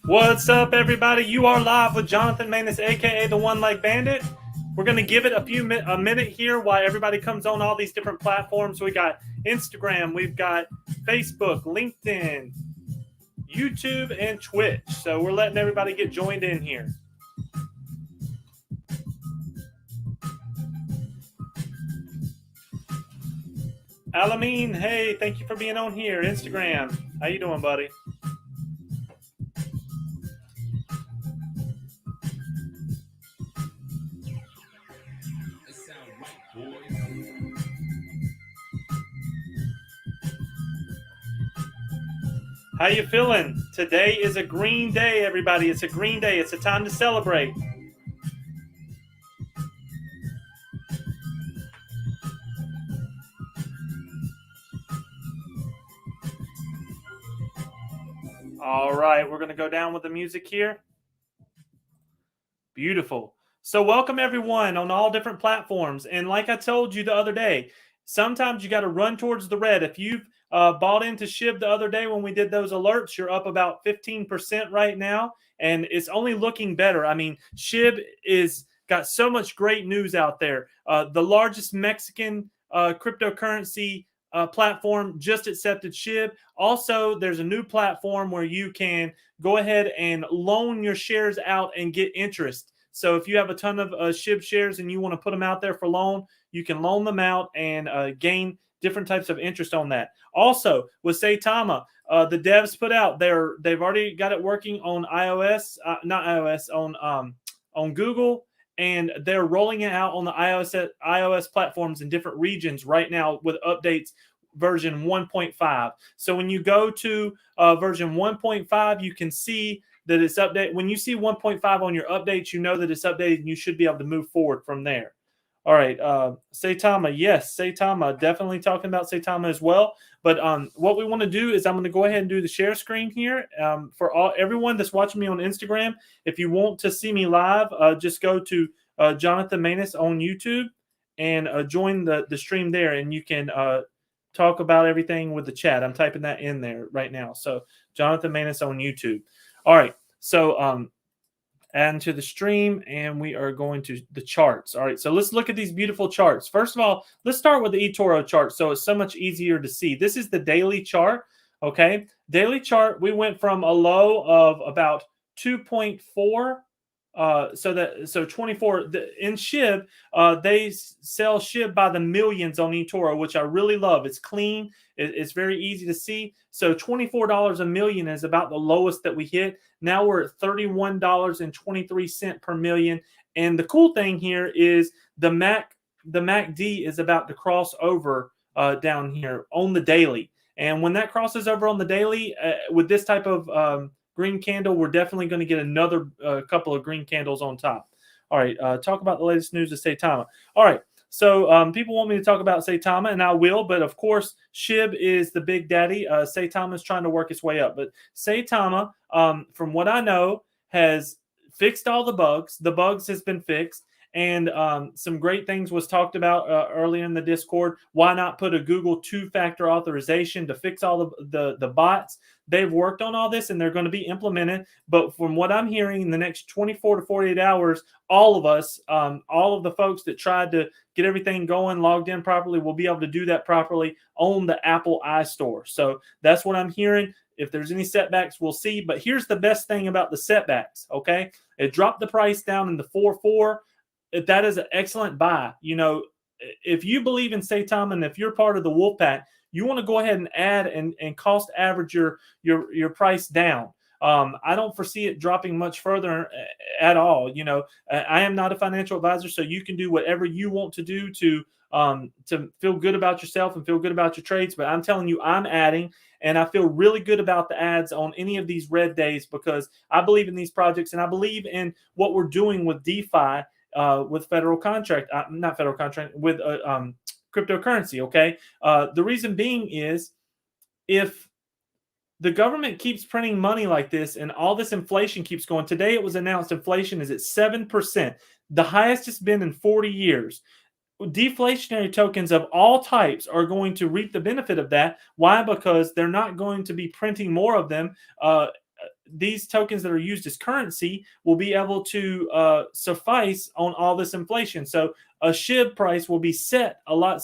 What's up, everybody? You are live with Johnathan Maness, aka the One Leg Bandit. We're going to give it a minute here while everybody comes on all these different platforms. We got Instagram, we've got Facebook, LinkedIn, YouTube, and Twitch. So we're letting everybody get joined in here. Alameen, hey, thank you for being on here. Instagram, how you doing, buddy? How you feeling? Today is a green day, everybody. It's a green day. It's a time to celebrate. All right, we're going to go down with the music here. Beautiful. So welcome everyone on all different platforms. And like I told you the other day, sometimes you got to run towards the red. If you've bought into SHIB the other day when we did those alerts, you're up about 15% right now. And it's only looking better. I mean, SHIB is got so much great news out there. The largest Mexican cryptocurrency platform just accepted SHIB. Also, there's a new platform where you can go ahead and loan your shares out and get interest. So if you have a ton of SHIB shares and you want to put them out there for loan, you can loan them out and gain different types of interest on that. Also, with Saitama, the devs put out they've already got it working on iOS, not iOS, on Google, and they're rolling it out on the iOS platforms in different regions right now with updates version 1.5. So when you go to version 1.5, you can see that it's updated. When you see 1.5 on your updates, you know that it's updated and you should be able to move forward from there. All right, Saitama, yes, Saitama, definitely talking about Saitama as well. But what we want to do is I'm going to go ahead and do the share screen here for everyone that's watching me on Instagram. If you want to see me live, just go to Johnathan Maness on YouTube and join the stream there, and you can talk about everything with the chat. I'm typing that in there right now. So Johnathan Maness on YouTube. All right, so add to the stream, and we are going to the charts. All right, so let's look at these beautiful charts. First of all, let's start with the eToro chart so it's so much easier to see. This is the daily chart, okay? Daily chart, we went from a low of about 2.4, so 24 in SHIB. They sell SHIB by the millions on eToro, which I really love. It's clean, it's very easy to see. So $24 a million is about the lowest that we hit. Now we're at $31.23 per million. And the cool thing here is the MACD is about to cross over down here on the daily. And when that crosses over on the daily with this type of green candle, we're definitely going to get another couple of green candles on top. All right, talk about the latest news of Saitama. All right, so people want me to talk about Saitama, and I will, but of course, SHIB is the big daddy. Saitama is trying to work its way up, but Saitama, from what I know, has fixed all the bugs. The bugs has been fixed. And some great things was talked about earlier in the Discord. Why not put a Google two-factor authorization to fix all the bots? They've worked on all this, and they're going to be implemented. But from what I'm hearing, in the next 24 to 48 hours, all of us, all of the folks that tried to get everything going, logged in properly, will be able to do that properly on the Apple iStore. So that's what I'm hearing. If there's any setbacks, we'll see. But here's the best thing about the setbacks, okay? It dropped the price down in the 4.4. That is an excellent buy. You know, if you believe in Saitama and if you're part of the wolf pack, you want to go ahead and add and cost average your price down. I don't foresee it dropping much further at all. You know, I am not a financial advisor, so you can do whatever you want to do to feel good about yourself and feel good about your trades. But I'm telling you, I'm adding, and I feel really good about the ads on any of these red days because I believe in these projects and I believe in what we're doing with DeFi. With federal contract, not federal contract, with cryptocurrency, okay? The reason being is if the government keeps printing money like this and all this inflation keeps going, today it was announced inflation is at 7%, the highest it's been in 40 years. Deflationary tokens of all types are going to reap the benefit of that. Why? Because they're not going to be printing more of them these tokens that are used as currency will be able to suffice on all this inflation. So a SHIB price will be set a lot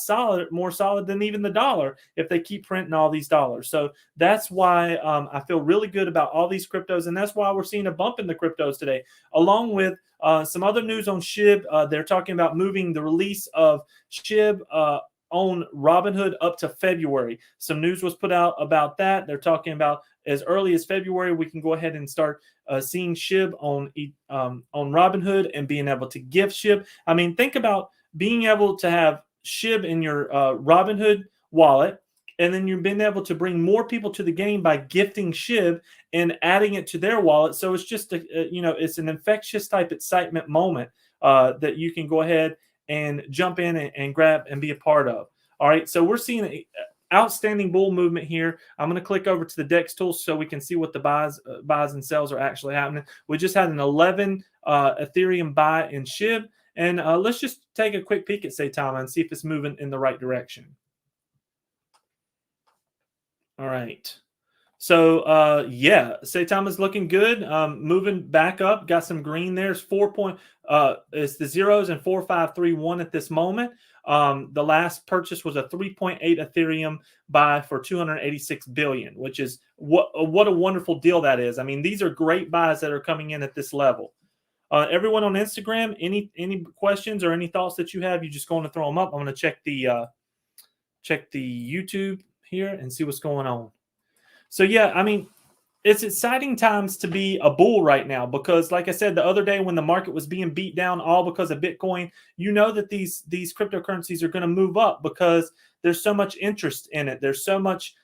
more solid than even the dollar if they keep printing all these dollars. So that's why I feel really good about all these cryptos, and that's why we're seeing a bump in the cryptos today, along with some other news on SHIB. They're talking about moving the release of SHIB on Robinhood up to February. Some news was put out about that. They're talking about as early as February, we can go ahead and start seeing SHIB on Robinhood and being able to gift SHIB. I mean, think about being able to have SHIB in your Robinhood wallet, and then you've been able to bring more people to the game by gifting SHIB and adding it to their wallet. So it's just it's an infectious type excitement moment that you can go ahead and jump in and grab and be a part of. All right, so we're seeing an outstanding bull movement here. I'm going to click over to the DEX tool so we can see what the buys and sells are actually happening. We just had an 11 Ethereum buy in SHIB, and let's just take a quick peek at Saitama and see if it's moving in the right direction. All right. So, yeah, Saitama's looking good. Moving back up, got some green there. It's it's the zeros and 4531 at this moment. The last purchase was a 3.8 Ethereum buy for 286 billion, which is what a wonderful deal that is. I mean, these are great buys that are coming in at this level. Everyone on Instagram, any questions or any thoughts that you have, you just going to throw them up. I'm going to check the YouTube here and see what's going on. So, yeah, I mean, it's exciting times to be a bull right now because, like I said, the other day when the market was being beat down all because of Bitcoin, you know that these cryptocurrencies are going to move up because there's so much interest in it. There's so much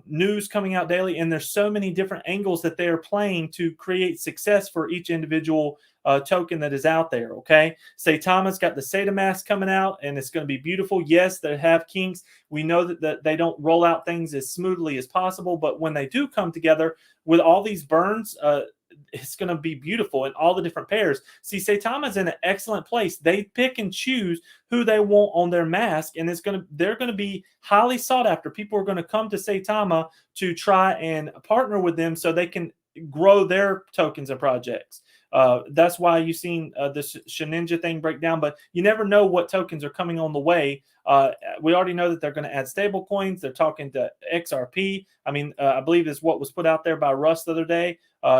news coming out daily, and there's so many different angles that they are playing to create success for each individual token that is out there. Okay, Saitama's got the Saitamask coming out, and it's going to be beautiful. Yes, they have kinks. We know that they don't roll out things as smoothly as possible, but when they do come together with all these burns, it's going to be beautiful in all the different pairs. See, Saitama's in an excellent place. They pick and choose who they want on their mask, and they're going to be highly sought after. People are going to come to Saitama to try and partner with them so they can grow their tokens and projects. That's why you've seen this Shininja thing break down, but you never know what tokens are coming on the way. We already know that they're going to add stable coins. They're talking to XRP. I mean, I believe is what was put out there by Russ the other day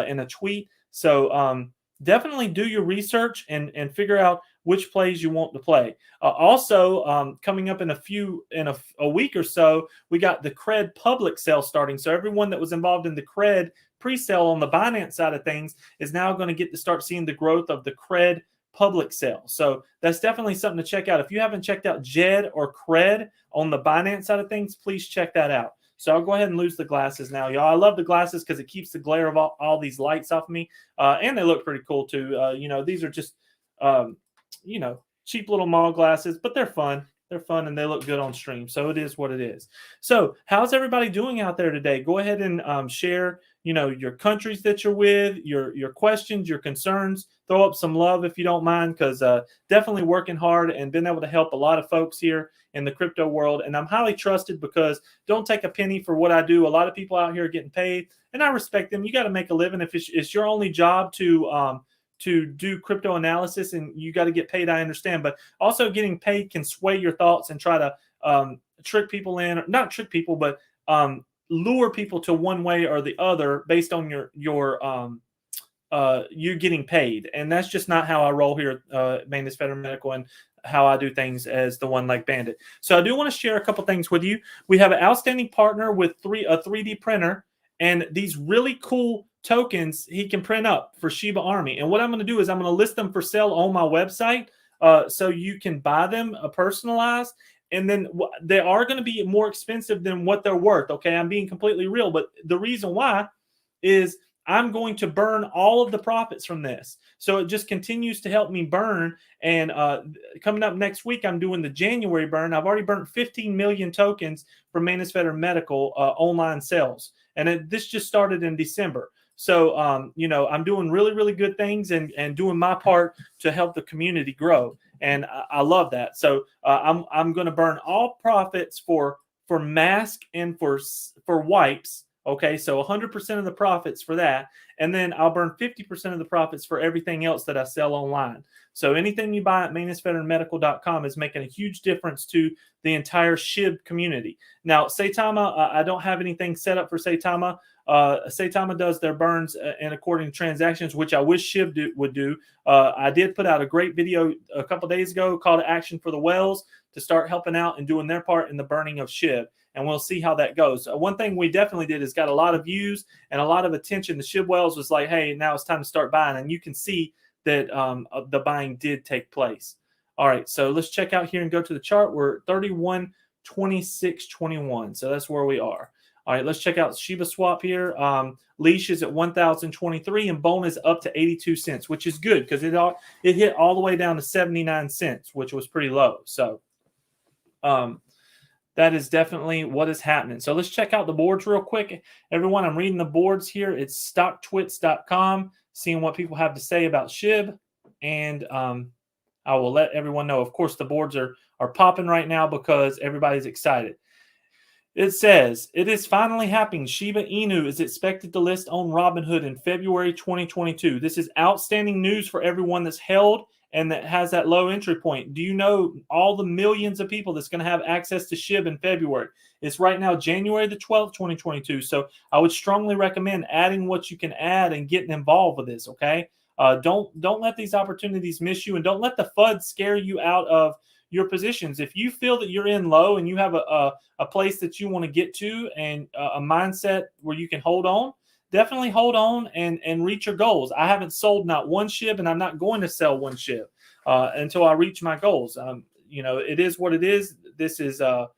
in a tweet. So definitely do your research and figure out which plays you want to play. Also, coming up in a week or so, we got the Cred public sale starting. So everyone that was involved in the Cred pre-sale on the Binance side of things is now going to get to start seeing the growth of the Cred public sale. So that's definitely something to check out. If you haven't checked out JED or Cred on the Binance side of things, please check that out. So I'll go ahead and lose the glasses now, y'all. I love the glasses because it keeps the glare of all these lights off of me. And they look pretty cool too. These are just, cheap little mall glasses, but they're fun. They're fun and they look good on stream. So it is what it is. So how's everybody doing out there today? Go ahead and share, your countries that you're with, your questions, your concerns. Throw up some love if you don't mind, because definitely working hard and been able to help a lot of folks here in the crypto world. And I'm highly trusted because don't take a penny for what I do. A lot of people out here are getting paid, and I respect them. You got to make a living. If it's your only job to do crypto analysis and you got to get paid, I understand. But also getting paid can sway your thoughts and try to trick people in, or not trick people, but lure people to one way or the other based on you getting paid. And that's just not how I roll here at Maness Federal Medical and how I do things as the One Leg Bandit. So I do want to share a couple things with you. We have an outstanding partner with a 3D printer and these really cool tokens he can print up for Shiba Army. And what I'm going to do is I'm going to list them for sale on my website so you can buy them personalized. And then they are going to be more expensive than what they're worth. Okay, I'm being completely real. But the reason why is I'm going to burn all of the profits from this. So it just continues to help me burn. And coming up next week, I'm doing the January burn. I've already burnt 15 million tokens from Maness Federal Medical online sales. And this just started in December. So, I'm doing really, really good things and doing my part to help the community grow. And I love that. So I'm going to burn all profits for mask and for wipes Okay, so 100% of the profits for that. And then I'll burn 50% of the profits for everything else that I sell online. So anything you buy at manessveteranmedical.com is making a huge difference to the entire SHIB community. Now, Saitama, I don't have anything set up for Saitama. Saitama does their burns and according to transactions, which I wish SHIB would do. I did put out a great video a couple days ago, call to action for the whales to start helping out and doing their part in the burning of SHIB. And we'll see how that goes. One thing we definitely did is got a lot of views and a lot of attention. The SHIB whales was like, hey, now it's time to start buying. And you can see that the buying did take place. All right, so let's check out here and go to the chart. We're 31.2621. So that's where we are. All right, let's check out Shiba Swap here. Leash is at 1,023 and Bone is up to 82 cents, which is good because it hit all the way down to 79 cents, which was pretty low. So that is definitely what is happening. So let's check out the boards real quick. Everyone, I'm reading the boards here. It's stocktwits.com, seeing what people have to say about SHIB. And I will let everyone know. Of course, the boards are popping right now because everybody's excited. It says, it is finally happening. Shiba Inu is expected to list on Robinhood in February 2022. This is outstanding news for everyone that's held and that has that low entry point. Do you know all the millions of people that's going to have access to SHIB in February? It's right now January the 12th, 2022. So I would strongly recommend adding what you can add and getting involved with this, okay? Don't let these opportunities miss you, and don't let the FUD scare you out of your positions. If you feel that you're in low and you have a place that you want to get to and a mindset where you can hold on, definitely hold on and reach your goals. I haven't sold not one SHIB, and I'm not going to sell one SHIB until I reach my goals. It is what it is. This is going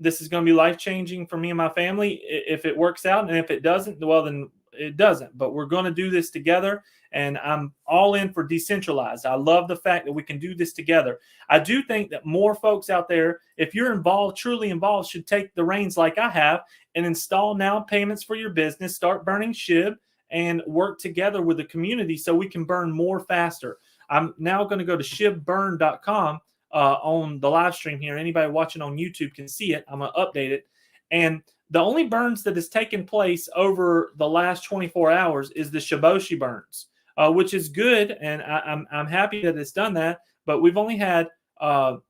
to be life-changing for me and my family if it works out. And if it doesn't, well, then it doesn't. But we're going to do this together, and I'm all in for decentralized. I love the fact that we can do this together. I do think that more folks out there, if you're involved, truly involved, should take the reins like I have and install now payments for your business, start burning SHIB, and work together with the community so we can burn more faster. I'm now going to go to shibburn.com on the live stream here. Anybody watching on YouTube can see it. I'm going to update it. And the only burns that has taken place over the last 24 hours is the Shiboshi burns, which is good, and I'm happy that it's done that. But we've only had 1,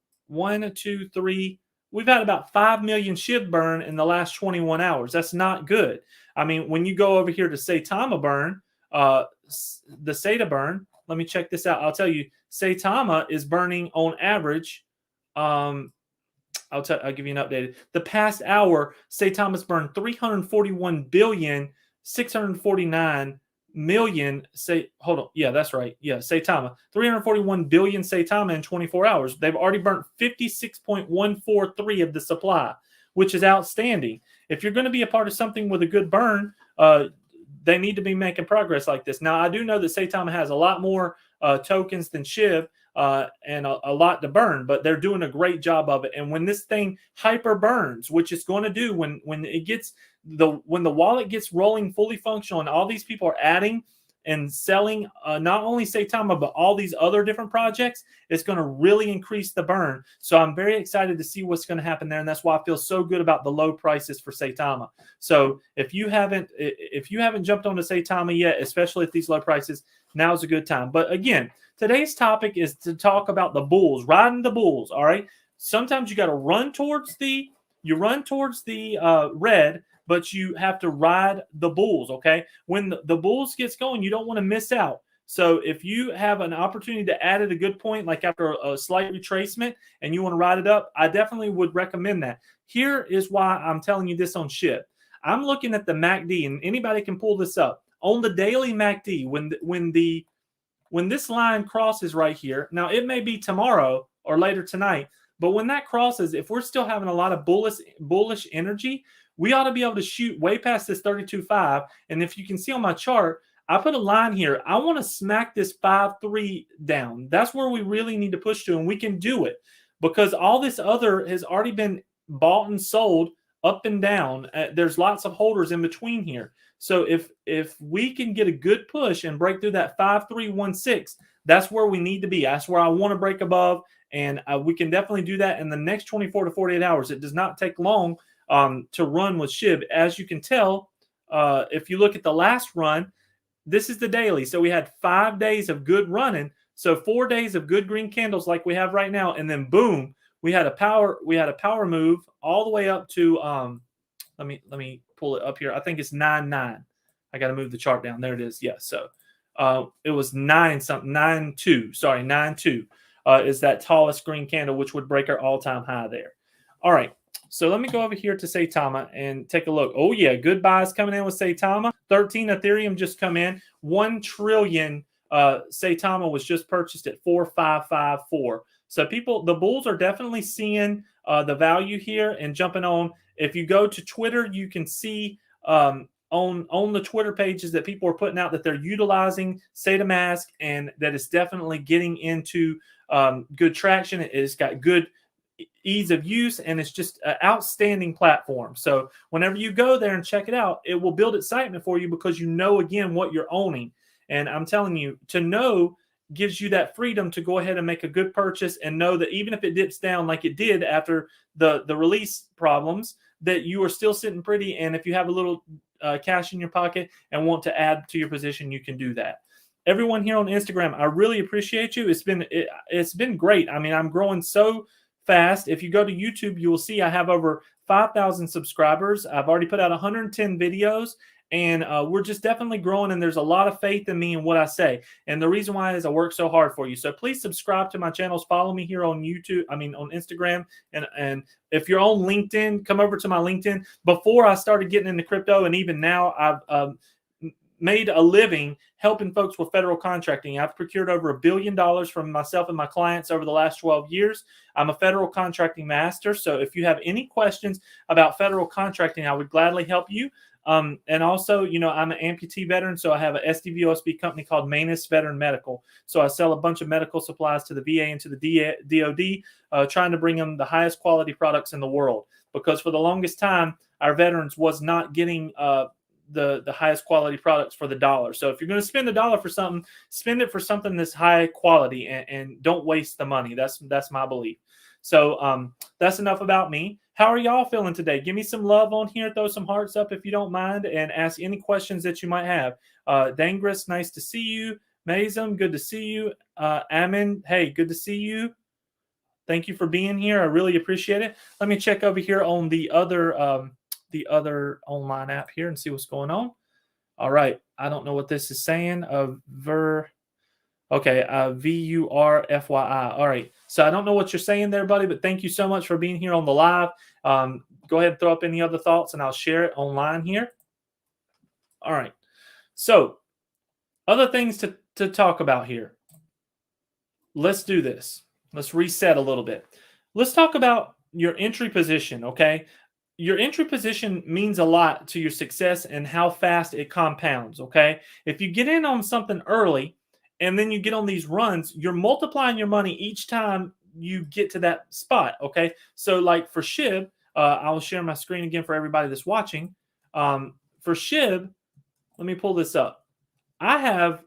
2, 3. We've had about 5 million SHIB burn in the last 21 hours. That's not good. I mean, when you go over here to Saitama burn, the Sata burn, let me check this out. I'll tell you, Saitama is burning on average. I'll give you an update. The past hour, Saitama's burned 341 billion 649 million. Hold on. Yeah, that's right. Yeah, Saitama. 341 billion Saitama in 24 hours. They've already burnt 56.143 of the supply, which is outstanding. If you're going to be a part of something with a good burn, they need to be making progress like this. Now, I do know that Saitama has a lot more tokens than SHIB and a lot to burn, but they're doing a great job of it. And when this thing hyper burns, which it's going to do when the wallet gets rolling fully functional and all these people are adding and selling not only Saitama but all these other different projects, it's going to really increase the burn. So I'm very excited to see what's going to happen there, and that's why I feel so good about the low prices for Saitama. So if you haven't jumped onto Saitama yet, especially at these low prices, now's a good time. But again, today's topic is to talk about the bulls, riding the bulls. All right. Sometimes you got to run towards the red, but you have to ride the bulls. Okay. When the bulls gets going, you don't want to miss out. So if you have an opportunity to add at a good point, like after a slight retracement and you want to ride it up, I definitely would recommend that. Here is why I'm telling you this on SHIB. I'm looking at the MACD, and anybody can pull this up on the daily MACD. When this line crosses right here, now it may be tomorrow or later tonight, but when that crosses, if we're still having a lot of bullish energy, we ought to be able to shoot way past this 32.5. And if you can see on my chart, I put a line here. I want to smack this 5.3 down. That's where we really need to push to, and we can do it because all this other has already been bought and sold up and down. There's lots of holders in between here. So if we can get a good push and break through that 5.316, that's where we need to be. That's where I want to break above, and we can definitely do that in the next 24 to 48 hours. It does not take long to run with SHIB. As you can tell, if you look at the last run, this is the daily. So we had 5 days of good running. So 4 days of good green candles like we have right now, and then boom, we had a power move all the way up to let me pull it up here. I think it's 9.9. I got to move the chart down. There it is. Yeah. So it was 9.2. Sorry, 9.2 is that tallest green candle, which would break our all-time high there. All right. So let me go over here to Saitama and take a look. Oh, yeah. Good buys coming in with Saitama. 13 Ethereum just come in. 1 trillion Saitama was just purchased at 4,554. So the bulls are definitely seeing the value here and jumping on. If you go to Twitter, you can see on the Twitter pages that people are putting out that they're utilizing Saitamask, and that it's definitely getting into good traction. It's got good ease of use, and it's just an outstanding platform. So whenever you go there and check it out, it will build excitement for you because you know, again, what you're owning. And I'm telling you, to know gives you that freedom to go ahead and make a good purchase and know that even if it dips down like it did after the release problems, that you are still sitting pretty. And if you have a little cash in your pocket and want to add to your position, you can do that. Everyone here on Instagram, I really appreciate you. It's been great. I mean, I'm growing so fast. If you go to YouTube, you will see I have over 5,000 subscribers. I've already put out 110 videos. And we're just definitely growing, and there's a lot of faith in me and what I say. And the reason why is I work so hard for you. So please subscribe to my channels. Follow me here on YouTube. I mean, on Instagram. And if you're on LinkedIn, come over to my LinkedIn. Before I started getting into crypto, and even now, I've made a living helping folks with federal contracting. I've procured over $1 billion from myself and my clients over the last 12 years. I'm a federal contracting master. So if you have any questions about federal contracting, I would gladly help you. And also, you know, I'm an amputee veteran, so I have a SDVOSB company called Maness Veteran Medical. So I sell a bunch of medical supplies to the VA and to the DOD, trying to bring them the highest quality products in the world. Because for the longest time, our veterans was not getting the highest quality products for the dollar. So if you're going to spend $1 for something, spend it for something that's high quality, and don't waste the money. That's my belief. So that's enough about me. How are y'all feeling today? Give me some love on here. Throw some hearts up if you don't mind, and ask any questions that you might have. Dangris, nice to see you. Mazum, good to see you. Amin, hey, good to see you. Thank you for being here. I really appreciate it. Let me check over here on the other online app here and see what's going on. All right. I don't know what this is saying. Okay, VURFYI. All right. So I don't know what you're saying there, buddy, but thank you so much for being here on the live. Go ahead and throw up any other thoughts, and I'll share it online here. All right. So other things to talk about here. Let's do this. Let's reset a little bit. Let's talk about your entry position, okay? Your entry position means a lot to your success and how fast it compounds, okay? If you get in on something early, and then you get on these runs, you're multiplying your money each time you get to that spot, okay? So like for SHIB, I'll share my screen again for everybody that's watching. For SHIB, let me pull this up. I have,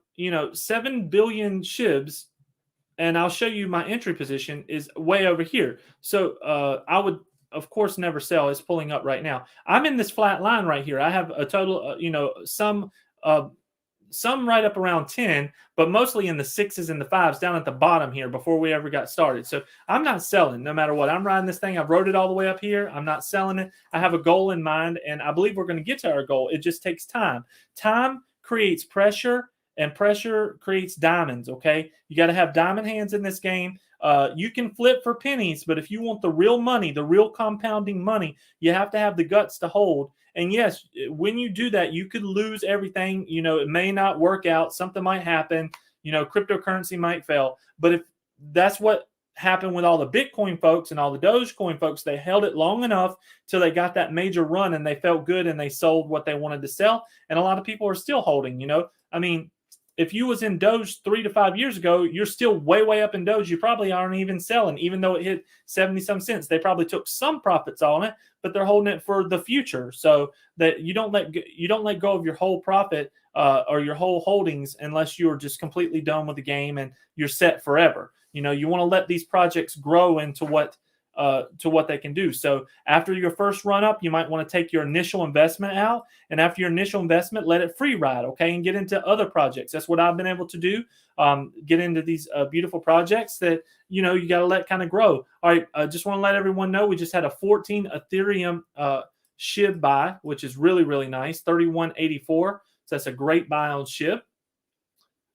7 billion SHIBs, and I'll show you my entry position is way over here. So I would, of course, never sell. It's pulling up right now. I'm in this flat line right here. I have a total, some right up around 10, but mostly in the 6s and the 5s down at the bottom here before we ever got started. So I'm not selling no matter what. I'm riding this thing. I've rode it all the way up here. I'm not selling it. I have a goal in mind, and I believe we're going to get to our goal. It just takes time. Time creates pressure, and pressure creates diamonds, okay? You got to have diamond hands in this game. You can flip for pennies, but if you want the real money, the real compounding money, you have to have the guts to hold. And yes, when you do that, you could lose everything. It may not work out. Something might happen. Cryptocurrency might fail. But if that's what happened with all the Bitcoin folks and all the Dogecoin folks, they held it long enough till they got that major run and they felt good and they sold what they wanted to sell. And a lot of people are still holding, I mean, if you was in Doge 3 to 5 years ago, you're still way, way up in Doge. You probably aren't even selling, even though it hit 70-some cents. They probably took some profits on it, but they're holding it for the future. So that you don't let go of your whole profit or your whole holdings unless you're just completely done with the game and you're set forever. You want to let these projects grow into what to what they can do. So after your first run up, you might want to take your initial investment out, and after your initial investment, let it free ride, okay, and get into other projects. That's what I've been able to do. Get into these beautiful projects that you got to let kind of grow. All right, I just want to let everyone know we just had a 14 Ethereum SHIB buy, which is really, really nice, 3184. So that's a great buy on SHIB.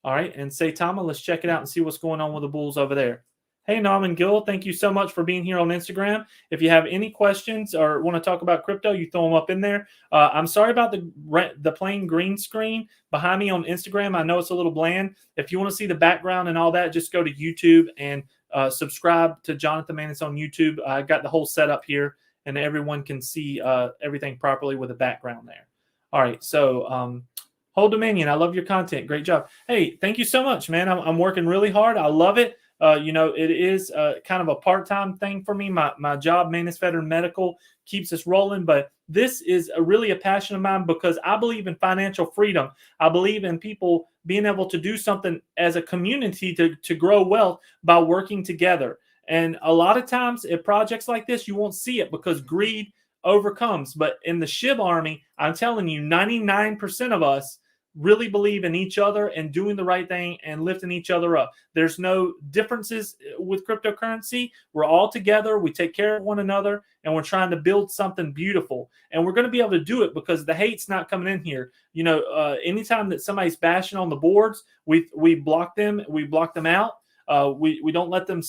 All right, and Saitama, let's check it out and see what's going on with the Bulls over there. Hey, Norman Gill, thank you so much for being here on Instagram. If you have any questions or want to talk about crypto, you throw them up in there. I'm sorry about the plain green screen behind me on Instagram. I know it's a little bland. If you want to see the background and all that, just go to YouTube and subscribe to Johnathan Maness on YouTube. I got the whole setup here, and everyone can see everything properly with the background there. All right, so Hold Dominion, I love your content. Great job. Hey, thank you so much, man. I'm working really hard. I love it. It is kind of a part-time thing for me. My job, Maness Veteran Medical, keeps us rolling. But this is really a passion of mine because I believe in financial freedom. I believe in people being able to do something as a community to grow wealth by working together. And a lot of times at projects like this, you won't see it because greed overcomes. But in the SHIB army, I'm telling you, 99% of us really believe in each other and doing the right thing and lifting each other up. There's no differences with cryptocurrency. We're all together. We take care of one another, and we're trying to build something beautiful. And we're going to be able to do it because the hate's not coming in here. Anytime that somebody's bashing on the boards, we block them. We block them out. We don't let them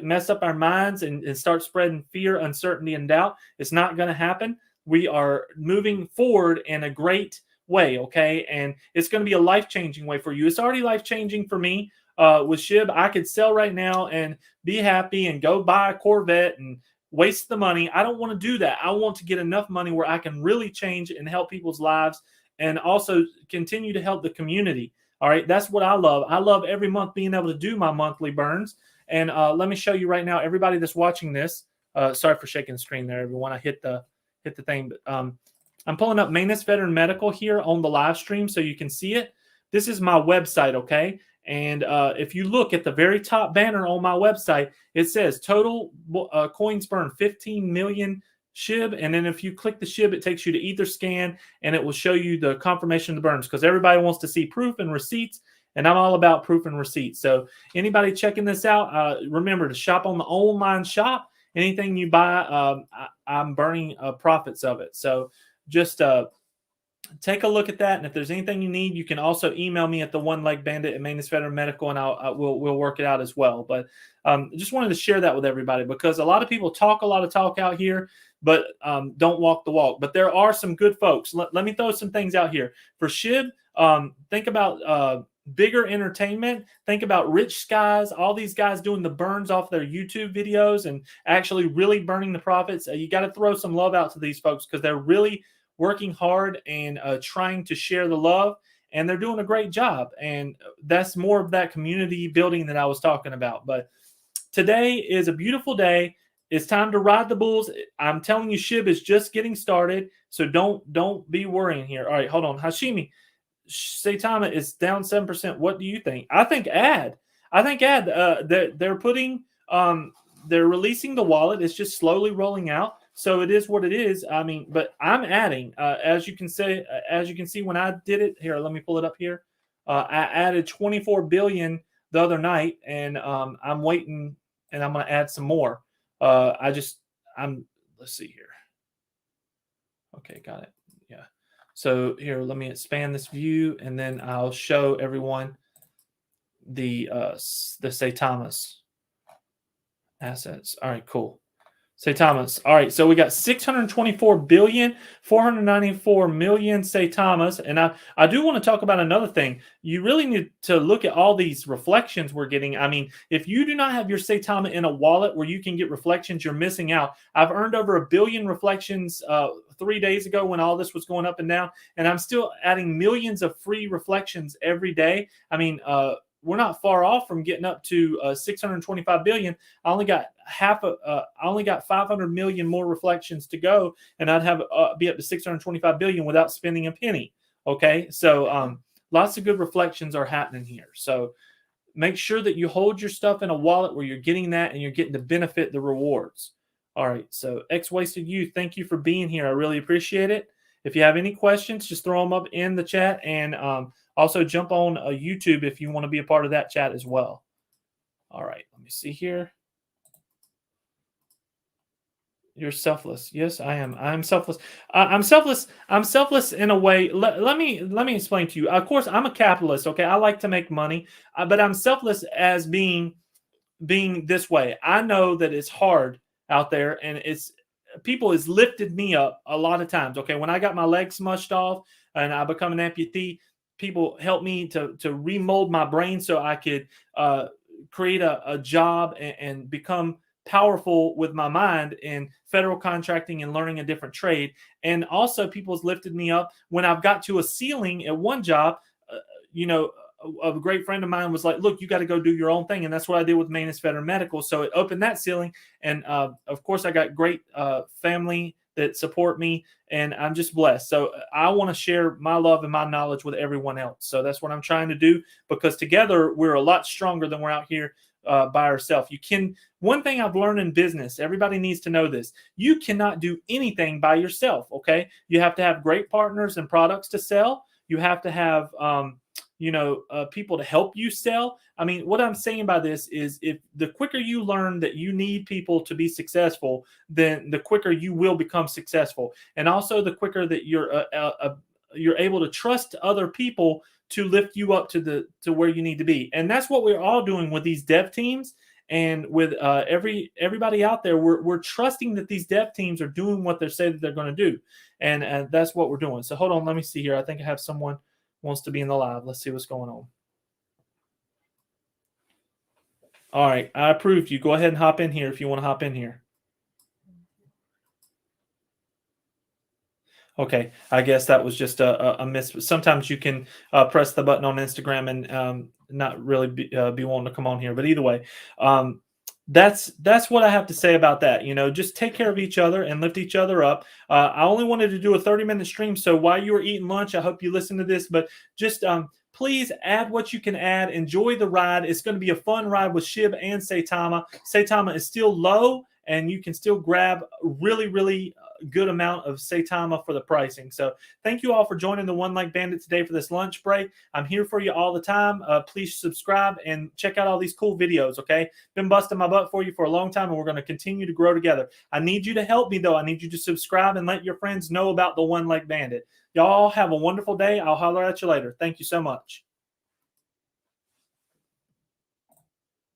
mess up our minds and start spreading fear, uncertainty, and doubt. It's not going to happen. We are moving forward in a great way, okay? And it's going to be a life-changing way for you. It's already life-changing for me with SHIB. I could sell right now and be happy and go buy a Corvette and waste the money. I don't want to do that. I want to get enough money where I can really change and help people's lives and also continue to help the community. All right, that's what I love. I love every month being able to do my monthly burns. And let me show you right now, everybody that's watching this. Sorry for shaking the screen there, everyone. I hit the thing, but I'm pulling up Maness Veteran Medical here on the live stream so you can see it. This is my website, okay? And if you look at the very top banner on my website, it says total coins burned 15 million SHIB. And then if you click the SHIB, it takes you to Etherscan, and it will show you the confirmation of the burns because everybody wants to see proof and receipts, and I'm all about proof and receipts. So anybody checking this out, remember to shop on the online shop. Anything you buy, I'm burning profits of it. So just take a look at that, and if there's anything you need, you can also email me at the1legbandit at Maness Veteran Medical, and we'll work it out as well. But just wanted to share that with everybody because a lot of people talk a lot of talk out here, but don't walk the walk. But there are some good folks. Let me throw some things out here for SHIB. Think about bigger entertainment. Think about Rich Skies, all these guys doing the burns off their YouTube videos and actually really burning the profits. You got to throw some love out to these folks because they're really working hard and trying to share the love, and they're doing a great job. And that's more of that community building that I was talking about. But today is a beautiful day. It's time to ride the bulls. I'm telling you, SHIB is just getting started, so don't be worrying here. All right, hold on. Hashimi, Saitama is down 7%. What do you think? I think add. They're putting they're releasing the wallet. It's just slowly rolling out. So it is what it is. I mean, but I'm adding, as you can see when I did it here, let me pull it up here. I added 24 billion the other night, and I'm waiting, and I'm going to add some more. Let's see here. Okay, got it. Yeah. So here, let me expand this view, and then I'll show everyone the Saitamask assets. All right, cool. Saitamask. All right, so we got 624 billion, 494 million Saitamask. And I do want to talk about another thing. You really need to look at all these reflections we're getting. I mean, if you do not have your Saitama in a wallet where you can get reflections, you're missing out. I've earned over 1 billion reflections 3 days ago when all this was going up and down, and I'm still adding millions of free reflections every day. I mean, we're not far off from getting up to 625 billion. I only got 500 million more reflections to go, and I'd have be up to 625 billion without spending a penny. Okay, so lots of good reflections are happening here. So make sure that you hold your stuff in a wallet where you're getting that and you're getting to benefit the rewards. All right. So X Wasted You, thank you for being here. I really appreciate it. If you have any questions, just throw them up in the chat, and also jump on YouTube if you want to be a part of that chat as well. All right. Let me see here. You're selfless. Yes, I am. I'm selfless. I'm selfless. I'm selfless in a way. Let me explain to you. Of course, I'm a capitalist. Okay, I like to make money, but I'm selfless as being this way. I know that it's hard out there, and it's people has lifted me up a lot of times. Okay, when I got my legs smushed off and I become an amputee, people helped me to remold my brain so I could create a job and become powerful with my mind in federal contracting and learning a different trade. And also, people's lifted me up when I've got to a ceiling at one job. You know, a great friend of mine was like, look, you got to go do your own thing. And that's what I did with Maness Veteran Medical. So it opened that ceiling. And of course, I got great family that support me, and I'm just blessed. So I want to share my love and my knowledge with everyone else. So that's what I'm trying to do, because together we're a lot stronger than we're out here by ourselves. One thing I've learned in business, everybody needs to know this: you cannot do anything by yourself. Okay. You have to have great partners and products to sell. You have to have, people to help you sell. I mean, what I'm saying by this is, if the quicker you learn that you need people to be successful, then the quicker you will become successful. And also the quicker that you're able to trust other people to lift you up to where you need to be. And that's what we're all doing with these dev teams. And with everybody out there, we're trusting that these dev teams are doing what they say that they're going to do. And that's what we're doing. So hold on, let me see here. I think I have someone wants to be in the live. Let's see what's going on. All right, I approved you. Go ahead and hop in here if you want to hop in here. Okay, I guess that was just a miss. Sometimes you can press the button on Instagram and not really be wanting to come on here. But either way, that's what I have to say about that. Just take care of each other and lift each other up. I only wanted to do a 30-minute stream, so while you were eating lunch, I hope you listen to this. But just please add what you can add. Enjoy the ride. It's going to be a fun ride with SHIB and Saitama. Saitama is still low, and you can still grab really, really good amount of Saitama for the pricing. So thank you all for joining the One Leg Bandit today for this lunch break. I'm here for you all the time. Please subscribe and check out all these cool videos. Okay, been busting my butt for you for a long time, and we're going to continue to grow together. I need you to help me though. I need you to subscribe and let your friends know about the One Leg Bandit. Y'all have a wonderful day. I'll holler at you later. Thank you so much.